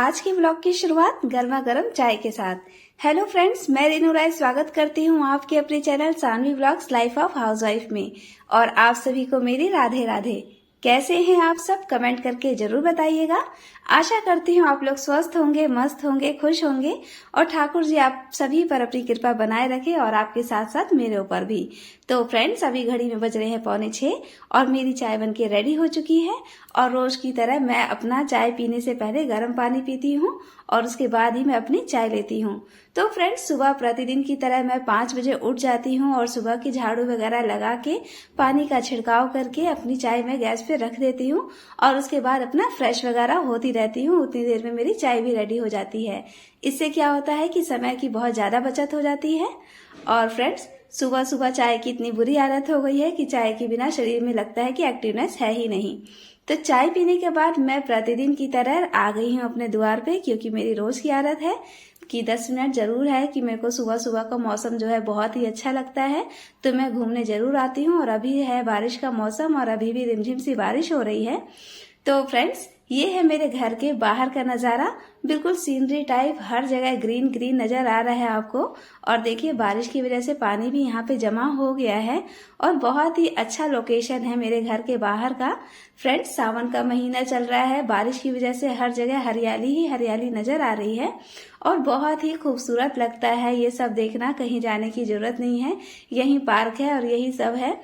आज के ब्लॉग की शुरुआत गर्मा गर्म चाय के साथ। हेलो फ्रेंड्स, मैं रेनू राय स्वागत करती हूँ आपके अपने channel Sanvi blogs life of housewife में। और आप सभी को मेरी राधे राधे। कैसे हैं आप सब, कमेंट करके जरूर बताइएगा। आशा करती हूँ आप लोग स्वस्थ होंगे, मस्त होंगे, खुश होंगे और ठाकुर जी आप सभी पर अपनी कृपा बनाए रखे और आपके साथ साथ मेरे ऊपर भी। तो फ्रेंड्स, अभी घड़ी में बज रहे हैं 6:45 और मेरी चाय बनके रेडी हो चुकी है। और रोज की तरह मैं अपना चाय पीने से पहले गर्म पानी पीती हूँ और उसके बाद ही मैं अपनी चाय लेती हूँ। तो फ्रेंड्स, सुबह प्रतिदिन की तरह मैं 5 बजे उठ जाती हूँ और सुबह की झाड़ू वगैरह लगा के पानी का छिड़काव करके अपनी चाय मैं गैस पे रख देती हूँ और उसके बाद अपना फ्रेश वगैरह होती रहती हूँ। उतनी देर में मेरी चाय भी रेडी हो जाती है। इससे क्या होता है कि समय की बहुत ज्यादा बचत हो जाती है। और फ्रेंड्स, सुबह सुबह चाय की इतनी बुरी आदत हो गई है कि चाय के बिना शरीर में लगता है कि एक्टिवनेस है ही नहीं। तो चाय पीने के बाद मैं प्रतिदिन की तरह आ गई हूँ अपने द्वार पे, क्योंकि मेरी रोज की आदत है कि 10 मिनट जरूर है कि मेरे को सुबह सुबह का मौसम जो है बहुत ही अच्छा लगता है, तो मैं घूमने जरूर आती हूँ। और अभी है बारिश का मौसम और अभी भी रिमझिम सी बारिश हो रही है। तो फ्रेंड्स, ये है मेरे घर के बाहर का नजारा। बिल्कुल सीनरी टाइप, हर जगह ग्रीन ग्रीन नजर आ रहा है आपको। और देखिए, बारिश की वजह से पानी भी यहाँ पे जमा हो गया है और बहुत ही अच्छा लोकेशन है मेरे घर के बाहर का। फ्रेंड्स, सावन का महीना चल रहा है, बारिश की वजह से हर जगह हरियाली ही हरियाली नजर आ रही है और बहुत ही खूबसूरत लगता है ये सब देखना। कहीं जाने की जरूरत नहीं है, यही पार्क है और यही सब है।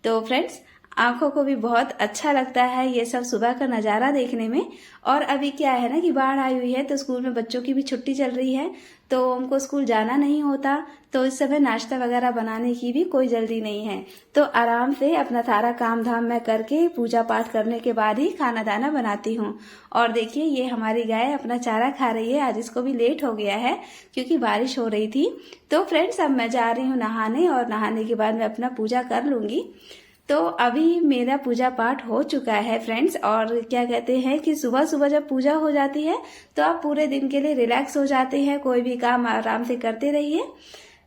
तो फ्रेंड्स, आंखों को भी बहुत अच्छा लगता है ये सब सुबह का नजारा देखने में। और अभी क्या है ना कि बाढ़ आई हुई है, तो स्कूल में बच्चों की भी छुट्टी चल रही है, तो उनको स्कूल जाना नहीं होता। तो इस समय नाश्ता वगैरह बनाने की भी कोई जल्दी नहीं है। तो आराम से अपना सारा काम धाम मैं करके पूजा पाठ करने के बाद ही खाना दाना बनाती हूँ। और देखिए, ये हमारी गाय अपना चारा खा रही है। आज इसको भी लेट हो गया है क्योंकि बारिश हो रही थी। तो फ्रेंड्स, अब मैं जा रही हूँ नहाने और नहाने के बाद मैं अपना पूजा कर लूंगी। तो अभी मेरा पूजा पाठ हो चुका है फ्रेंड्स। और क्या कहते हैं कि सुबह सुबह जब पूजा हो जाती है तो आप पूरे दिन के लिए रिलैक्स हो जाते हैं, कोई भी काम आराम से करते रहिए।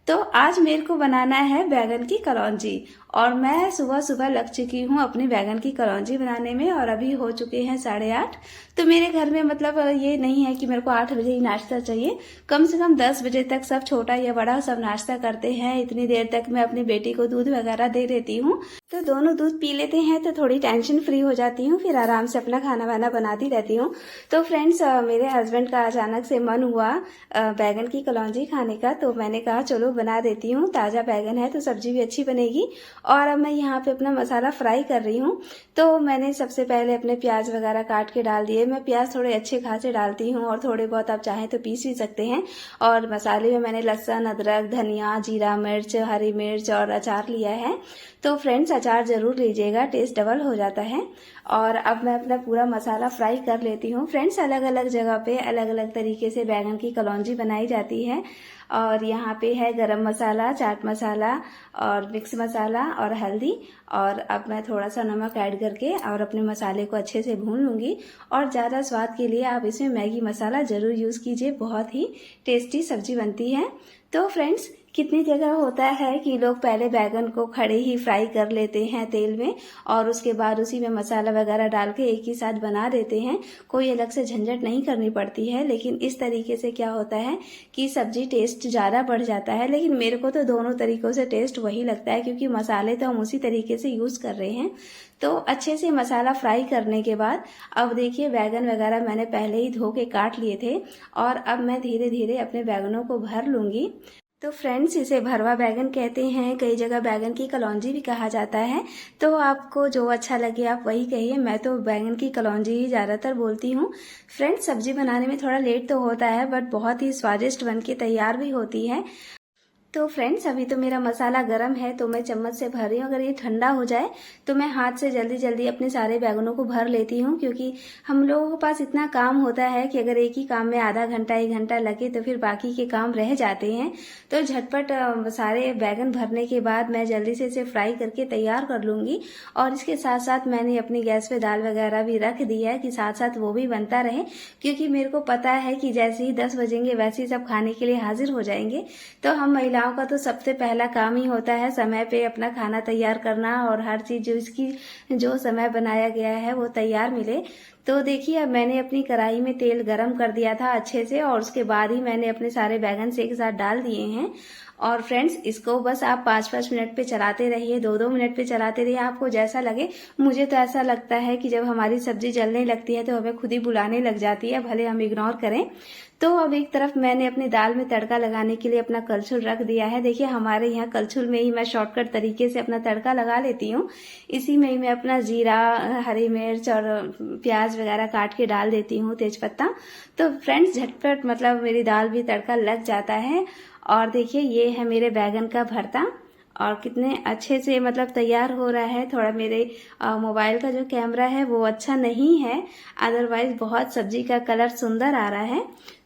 तो आज मेरे को बनाना है बैगन की कलौंजी और मैं सुबह सुबह लग चुकी हूँ अपनी बैगन की कलौंजी बनाने में और अभी हो चुके हैं 8:30। तो मेरे घर में मतलब ये नहीं है कि मेरे को 8 बजे ही नाश्ता चाहिए, कम से कम 10 बजे तक सब छोटा या बड़ा सब नाश्ता करते हैं। इतनी देर तक मैं अपनी बेटी को दूध वगैरह दे देती हूँ, तो दोनों दूध पी लेते हैं तो थोड़ी टेंशन फ्री हो जाती हूँ, फिर आराम से अपना खाना वाना बनाती रहती हूँ। तो फ्रेंड्स, मेरे हस्बैंड का अचानक से मन हुआ बैगन की कलौंजी खाने का, तो मैंने कहा चलो बना देती हूँ। ताजा बैगन है तो सब्जी भी अच्छी बनेगी। और अब मैं यहाँ पे अपना मसाला फ्राई कर रही हूँ। तो मैंने सबसे पहले अपने प्याज वगैरह काट के डाल दिए। मैं प्याज थोड़े अच्छे खासे डालती हूँ और थोड़े बहुत आप चाहें तो पीस भी सकते हैं। और मसाले में मैंने लहसुन, अदरक, धनिया, जीरा, मिर्च, हरी मिर्च और अचार लिया है। तो फ्रेंड्स, अचार जरूर लीजिएगा, टेस्ट डबल हो जाता है। और अब मैं अपना पूरा मसाला फ्राई कर लेती हूँ। फ्रेंड्स, अलग अलग जगह पे अलग अलग तरीके से बैगन की कलौंजी बनाई जाती है। और यहाँ पे है गरम मसाला, चाट मसाला और मिक्स मसाला और हल्दी। और अब मैं थोड़ा सा नमक ऐड करके और अपने मसाले को अच्छे से भून लूंगी। और ज़्यादा स्वाद के लिए आप इसमें मैगी मसाला जरूर यूज़ कीजिए, बहुत ही टेस्टी सब्जी बनती है। तो फ्रेंड्स, कितनी जगह होता है कि लोग पहले बैगन को खड़े ही फ्राई कर लेते हैं तेल में और उसके बाद उसी में मसाला वगैरह डाल के एक ही साथ बना देते हैं, कोई अलग से झंझट नहीं करनी पड़ती है। लेकिन इस तरीके से क्या होता है कि सब्जी टेस्ट ज़्यादा बढ़ जाता है। लेकिन मेरे को तो दोनों तरीकों से टेस्ट वही लगता है, क्योंकि मसाले तो हम उसी तरीके से यूज़ कर रहे हैं। तो अच्छे से मसाला फ्राई करने के बाद अब देखिए, बैगन वगैरह मैंने पहले ही धो के काट लिए थे और अब मैं धीरे धीरे अपने बैगनों को भर लूंगी। तो फ्रेंड्स, इसे भरवा बैगन कहते हैं, कई जगह बैगन की कलौंजी भी कहा जाता है। तो आपको जो अच्छा लगे आप वही कहिए, मैं तो बैगन की कलौंजी ही ज़्यादातर बोलती हूँ। फ्रेंड्स, सब्जी बनाने में थोड़ा लेट तो होता है बट बहुत ही स्वादिष्ट बन के तैयार भी होती है। तो फ्रेंड्स, अभी तो मेरा मसाला गरम है तो मैं चम्मच से भर रही हूँ। अगर ये ठंडा हो जाए तो मैं हाथ से जल्दी जल्दी अपने सारे बैगनों को भर लेती हूँ, क्योंकि हम लोगों के पास इतना काम होता है कि अगर एक ही काम में आधा घंटा 1 घंटा लगे तो फिर बाकी के काम रह जाते हैं। तो झटपट सारे बैगन भरने के बाद मैं जल्दी से इसे फ्राई करके तैयार कर लूंगी। और इसके साथ साथ मैंने अपनी गैस पे दाल वगैरह भी रख दी है कि साथ साथ वो भी बनता रहे, क्योंकि मेरे को पता है कि जैसे ही 10 बजेंगे वैसे ही सब खाने के लिए हाजिर हो जाएंगे। तो हम महिलाओं का तो सबसे पहला काम ही होता है समय पे अपना खाना तैयार करना और हर चीज जो इसकी जो समय बनाया गया है वो तैयार मिले। तो देखिए अब मैंने अपनी कढ़ाई में तेल गरम कर दिया था अच्छे से, और उसके बाद ही मैंने अपने सारे बैगन से एक साथ डाल दिए हैं। और फ्रेंड्स इसको बस आप 5-5 मिनट पे चलाते रहिए, 2-2 मिनट पे चलाते रहिए, आपको जैसा लगे। मुझे तो ऐसा लगता है कि जब हमारी सब्जी जलने लगती है तो हमें खुद ही बुलाने लग जाती है, भले हम इग्नोर करें। तो अब एक तरफ मैंने अपनी दाल में तड़का लगाने के लिए अपना कलछुल रख दिया है। देखिए हमारे यहाँ कलछुल में ही मैं शॉर्टकट तरीके से अपना तड़का लगा लेती हूँ। इसी में ही मैं अपना जीरा, हरी मिर्च और प्याज वगैरह काट के डाल देती हूँ, तेजपत्ता। तो फ्रेंड्स झटपट मतलब मेरी दाल भी तड़का लग जाता है। और देखिए ये है मेरे बैगन का भरता, और कितने अच्छे से मतलब तैयार हो रहा है। थोड़ा मेरे मोबाइल का जो कैमरा है वो अच्छा नहीं है, अदरवाइज बहुत सब्जी का कलर सुंदर आ रहा है।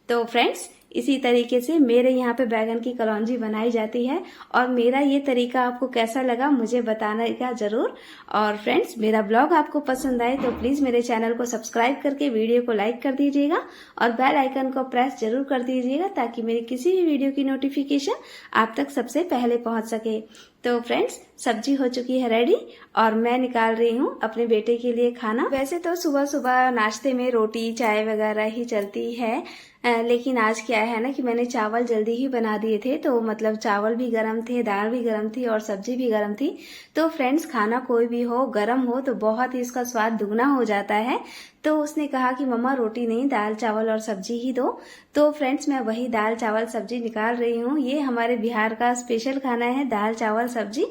तो फ्रेंड्स इसी तरीके से मेरे यहाँ पे बैगन की कलौंजी बनाई जाती है, और मेरा ये तरीका आपको कैसा लगा मुझे बताना जरूर। और फ्रेंड्स मेरा ब्लॉग आपको पसंद आए तो प्लीज मेरे चैनल को सब्सक्राइब करके वीडियो को लाइक कर दीजिएगा, और बेल आइकन को प्रेस जरूर कर दीजिएगा, ताकि मेरी किसी भी वीडियो की नोटिफिकेशन आप तक सबसे पहले पहुंच सके। तो फ्रेंड्स सब्जी हो चुकी है रेडी, और मैं निकाल रही हूँ अपने बेटे के लिए खाना। वैसे तो सुबह सुबह नाश्ते में रोटी चाय वगैरह ही चलती है, लेकिन आज क्या है ना कि मैंने चावल जल्दी ही बना दिए थे, तो मतलब चावल भी गरम थे, दाल भी गरम थी और सब्जी भी गरम थी। तो फ्रेंड्स खाना कोई भी हो गरम हो तो बहुत ही इसका स्वाद दुगना हो जाता है। तो उसने कहा कि मम्मा रोटी नहीं, दाल चावल और सब्जी ही दो। तो फ्रेंड्स मैं वही दाल चावल सब्जी निकाल रही हूँ। ये हमारे बिहार का स्पेशल खाना है, दाल चावल सब्जी।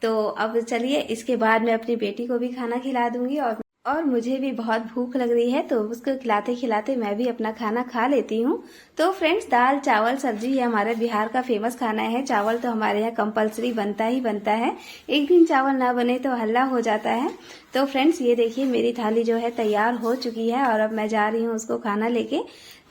तो अब चलिए इसके बाद मैं अपनी बेटी को भी खाना खिला दूंगी, और मुझे भी बहुत भूख लग रही है, तो उसको खिलाते खिलाते मैं भी अपना खाना खा लेती हूँ। तो फ्रेंड्स दाल चावल सब्जी ये हमारे बिहार का फेमस खाना है। चावल तो हमारे यहाँ कंपलसरी बनता ही बनता है, एक दिन चावल ना बने तो हल्ला हो जाता है। तो फ्रेंड्स ये देखिए मेरी थाली जो है तैयार हो चुकी है, और अब मैं जा रही हूँ उसको खाना लेके।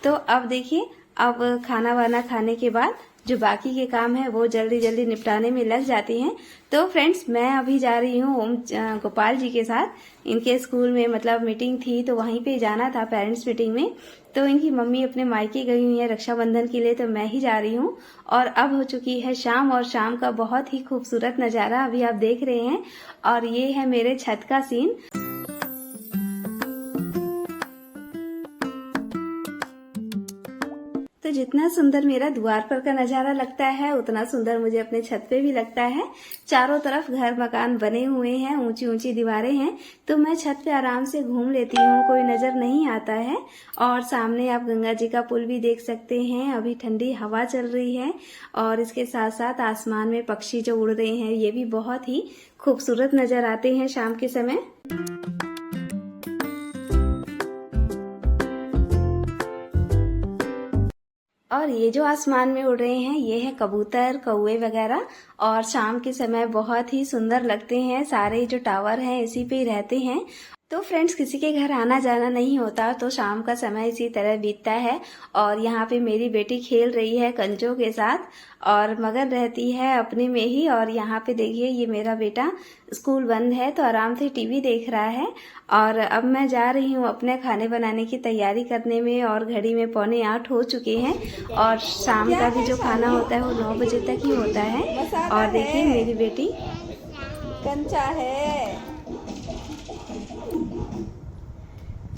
तो अब देखिए अब खाना वाना खाने के बाद जो बाकी के काम है वो जल्दी जल्दी निपटाने में लग जाती हैं। तो फ्रेंड्स मैं अभी जा रही हूँ ओम गोपाल जी के साथ, इनके स्कूल में मतलब मीटिंग थी, तो वहीं पे जाना था पेरेंट्स मीटिंग में। तो इनकी मम्मी अपने मायके गई हुई है रक्षाबंधन के लिए, तो मैं ही जा रही हूँ। और अब हो चुकी है शाम, और शाम का बहुत ही खूबसूरत नजारा अभी आप देख रहे हैं, और ये है मेरे छत का सीन। तो जितना सुंदर मेरा द्वार पर का नजारा लगता है, उतना सुंदर मुझे अपने छत पे भी लगता है। चारों तरफ घर मकान बने हुए हैं, ऊंची ऊंची दीवारें हैं, तो मैं छत पे आराम से घूम लेती हूँ, कोई नजर नहीं आता है। और सामने आप गंगा जी का पुल भी देख सकते हैं। अभी ठंडी हवा चल रही है, और इसके साथ साथ आसमान में पक्षी जो उड़ रहे हैं ये भी बहुत ही खूबसूरत नजर आते हैं शाम के समय। और ये जो आसमान में उड़ रहे हैं ये है कबूतर, कौवे वगैरह, और शाम के समय बहुत ही सुंदर लगते हैं। सारे जो टावर हैं इसी पे ही रहते हैं। तो फ्रेंड्स किसी के घर आना जाना नहीं होता, तो शाम का समय इसी तरह बीतता है। और यहाँ पे मेरी बेटी खेल रही है कंचों के साथ, और मगन रहती है अपने में ही। और यहाँ पे देखिए ये मेरा बेटा स्कूल बंद है तो आराम से टीवी देख रहा है। और अब मैं जा रही हूँ अपने खाने बनाने की तैयारी करने में, और घड़ी में 7:45 हो चुके हैं। और शाम का भी जो खाना होता है वो 9 बजे तक ही होता है। और देखिए मेरी बेटी कंचा है।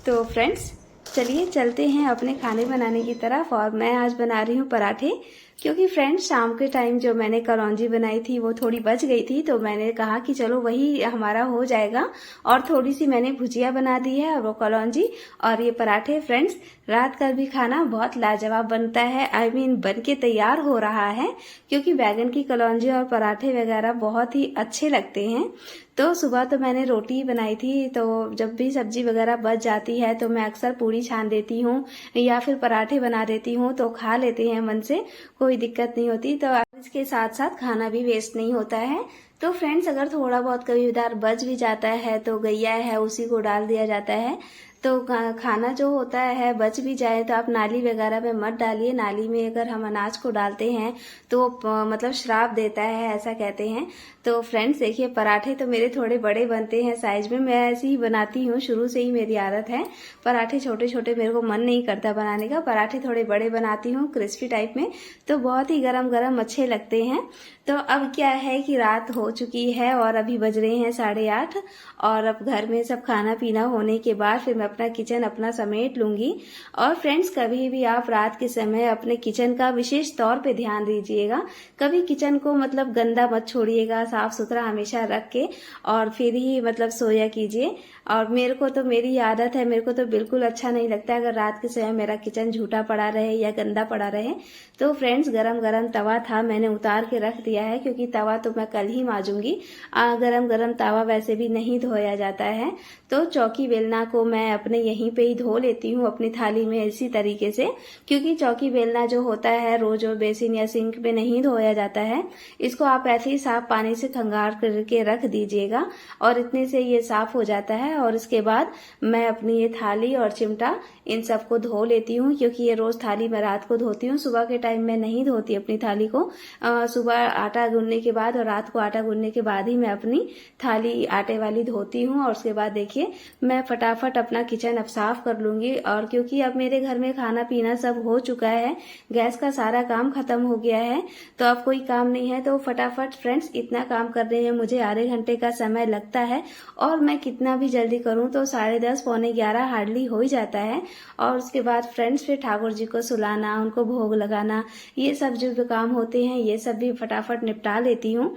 तो फ्रेंड्स चलिए चलते हैं अपने खाने बनाने की तरफ। और मैं आज बना रही हूँ पराठे, क्योंकि फ्रेंड्स शाम के टाइम जो मैंने कलौंजी बनाई थी वो थोड़ी बच गई थी, तो मैंने कहा कि चलो वही हमारा हो जाएगा। और थोड़ी सी मैंने भुजिया बना दी है, और वो कलौंजी और ये पराठे। फ्रेंड्स रात का भी खाना बहुत लाजवाब बनता है, आई मीन बन के तैयार हो रहा है, क्योंकि बैगन की कलौंजी और पराठे वगैरह बहुत ही अच्छे लगते हैं। तो सुबह तो मैंने रोटी बनाई थी, तो जब भी सब्जी वगैरह बच जाती है तो मैं अक्सर पूरी छान देती हूँ या फिर पराठे बना देती हूँ, तो खा लेते हैं मन से, कोई दिक्कत नहीं होती। तो इसके साथ साथ खाना भी वेस्ट नहीं होता है। तो फ्रेंड्स अगर थोड़ा बहुत कभी उधार बच भी जाता है तो गैया है उसी को डाल दिया जाता है। तो खाना जो होता है बच भी जाए तो आप नाली वगैरह में मत डालिए। नाली में अगर हम अनाज को डालते हैं तो मतलब श्राप देता है, ऐसा कहते हैं। तो फ्रेंड्स देखिए पराठे तो मेरे थोड़े बड़े बनते हैं साइज में, मैं ऐसे ही बनाती हूँ, शुरू से ही मेरी आदत है। पराठे छोटे छोटे मेरे को मन नहीं करता बनाने का, पराठे थोड़े बड़े बनाती हूँ क्रिस्पी टाइप में, तो बहुत ही गरम गरम अच्छे लगते हैं। तो अब क्या है कि रात हो चुकी है और अभी बज रहे हैं 8:30, और अब घर में सब खाना पीना होने के बाद फिर मैं अपना किचन अपना समेट लूंगी। और फ्रेंड्स, कभी भी आप रात के समय अपने किचन का विशेष तौर पे ध्यान दीजिएगा। कभी किचन को मतलब गंदा मत छोड़िएगा, साफ सुथरा हमेशा रख के और फिर ही मतलब सोया कीजिए। और मेरे को तो मेरी आदत है, मेरे को तो बिल्कुल अच्छा नहीं लगता अगर रात के समय मेरा किचन झूठा पड़ा रहे या गंदा पड़ा रहे। तो फ्रेंड्स, गरम गरम तवा था, मैंने उतार के रख दिया है क्योंकि तवा तो मैं कल ही मांजूंगी। गरम गरम तवा वैसे भी नहीं धोया जाता है। तो चौकी बेलना को मैं अपने यहीं पे ही धो लेती हूँ अपनी थाली में इसी तरीके से, क्योंकि चौकी बेलना जो होता है रोज बेसिन या सिंक में नहीं धोया जाता है। इसको आप ऐसे ही साफ पानी से खंगार करके रख दीजिएगा और इतने से ये साफ हो जाता है। और इसके बाद मैं अपनी ये थाली और चिमटा इन सबको धो लेती हूँ, क्योंकि ये रोज थाली मैं रात को धोती हूँ, सुबह के टाइम में नहीं धोती अपनी थाली को। सुबह आटा गूंदने के बाद और रात को आटा गूंदने के बाद ही मैं अपनी थाली आटे वाली धोती हूँ। और उसके बाद देखिए मैं फटाफट अपना किचन अब साफ कर लूंगी। और क्योंकि अब मेरे घर में खाना पीना सब हो चुका है, गैस का सारा काम खत्म हो गया है, तो अब कोई काम नहीं है। तो फटाफट फ्रेंड्स, इतना काम करने में मुझे आधे घंटे का समय लगता है और मैं कितना भी जल्दी करूं तो 10:30 पौने 11 हार्डली हो ही जाता है। और उसके बाद फ्रेंड्स फिर ठाकुर जी को सुलाना, उनको भोग लगाना, ये सब जो भी काम होते हैं ये सब भी फटाफट निपटा लेती हूँ।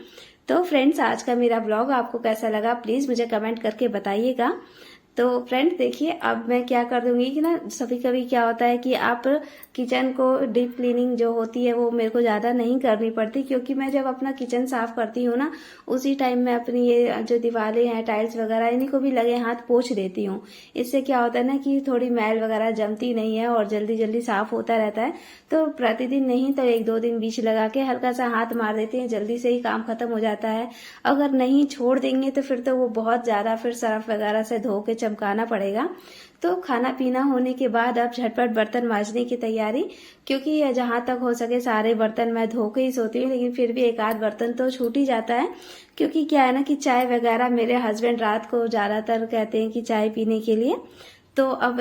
तो फ्रेंड्स, आज का मेरा ब्लॉग आपको कैसा लगा प्लीज मुझे कमेंट करके बताइएगा। तो फ्रेंड्स देखिए, अब मैं क्या कर दूंगी कि ना कभी क्या होता है कि आप किचन को डीप क्लीनिंग जो होती है वो मेरे को ज्यादा नहीं करनी पड़ती, क्योंकि मैं जब अपना किचन साफ करती हूँ ना उसी टाइम मैं अपनी ये जो दीवारें हैं टाइल्स वगैरह इन्हीं को भी लगे हाथ पोंछ देती हूँ। इससे क्या होता है ना कि थोड़ी मैल वगैरह जमती नहीं है और जल्दी जल्दी साफ होता रहता है। तो प्रतिदिन नहीं तो 1-2 दिन बीच लगा के हल्का सा हाथ मार देते हैं, जल्दी से ही काम खत्म हो जाता है। अगर नहीं छोड़ देंगे तो फिर तो वो बहुत ज्यादा फिर सर्फ वगैरह से धो के चमकाना पड़ेगा। तो खाना पीना होने के बाद अब झटपट बर्तन मांजने की तैयारी, क्योंकि जहां तक हो सके सारे बर्तन मैं धो के ही सोती हूँ, लेकिन फिर भी एक आध बर्तन तो छूट ही जाता है। क्योंकि क्या है ना कि चाय वगैरह मेरे हस्बैंड रात को ज्यादातर कहते हैं कि चाय पीने के लिए, तो अब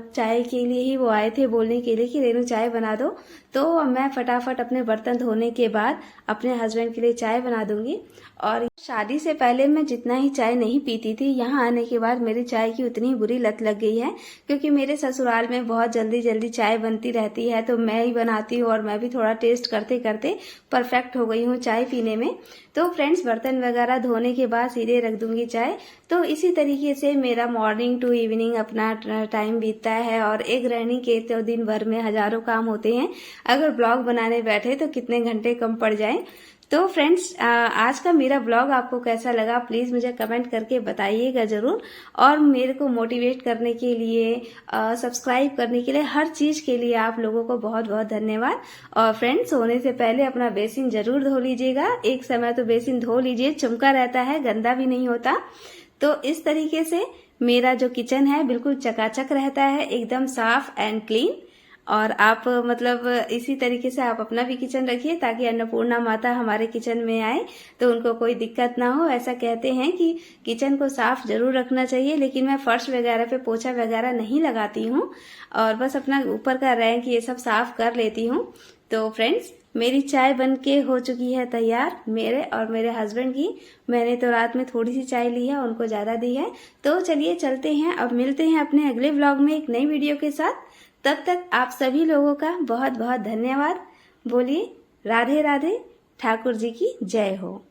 चाय के लिए ही वो आए थे बोलने के लिए कि रेनू चाय बना दो। तो मैं फटाफट अपने बर्तन धोने के बाद अपने हस्बैंड के लिए चाय बना दूंगी। और शादी से पहले मैं जितना ही चाय नहीं पीती थी, यहाँ आने के बाद मेरी चाय की उतनी बुरी लत लग गई है, क्योंकि मेरे ससुराल में बहुत जल्दी जल्दी चाय बनती रहती है तो मैं ही बनाती हूँ और मैं भी थोड़ा टेस्ट करते करते परफेक्ट हो गई हूँ चाय पीने में। तो फ्रेंड्स, बर्तन वगैरह धोने के बाद सीधे रख दूंगी चाय। तो इसी तरीके से मेरा मॉर्निंग टू इवनिंग अपना टाइम बीतता है। और एक गृहिणी के तो दिन भर में हजारों काम होते हैं, अगर ब्लॉग बनाने बैठे तो कितने घंटे कम पड़ जाए। तो फ्रेंड्स, आज का मेरा ब्लॉग आपको कैसा लगा प्लीज मुझे कमेंट करके बताइएगा जरूर। और मेरे को मोटिवेट करने के लिए, सब्सक्राइब करने के लिए, हर चीज के लिए आप लोगों को बहुत बहुत धन्यवाद। और फ्रेंड्स, सोने से पहले अपना बेसिन जरूर धो लीजिएगा, एक समय तो बेसिन धो लीजिए, चमका रहता है, गंदा भी नहीं होता। तो इस तरीके से मेरा जो किचन है बिल्कुल चकाचक रहता है, एकदम साफ एंड क्लीन। और आप मतलब इसी तरीके से आप अपना भी किचन रखिए ताकि अन्नपूर्णा माता हमारे किचन में आए तो उनको कोई दिक्कत ना हो। ऐसा कहते हैं कि किचन को साफ जरूर रखना चाहिए, लेकिन मैं फर्श वगैरह पे पोछा वगैरह नहीं लगाती हूँ और बस अपना ऊपर का रैंक ये सब साफ कर लेती हूँ। तो फ्रेंड्स, मेरी चाय बनके हो चुकी है तैयार, मेरे और मेरे हस्बैंड की। मैंने तो रात में थोड़ी सी चाय ली है, उनको ज्यादा दी है। तो चलिए चलते हैं, अब मिलते हैं अपने अगले व्लॉग में एक नई वीडियो के साथ। तब तक आप सभी लोगों का बहुत बहुत धन्यवाद। बोलिए राधे राधे, ठाकुर जी की जय हो।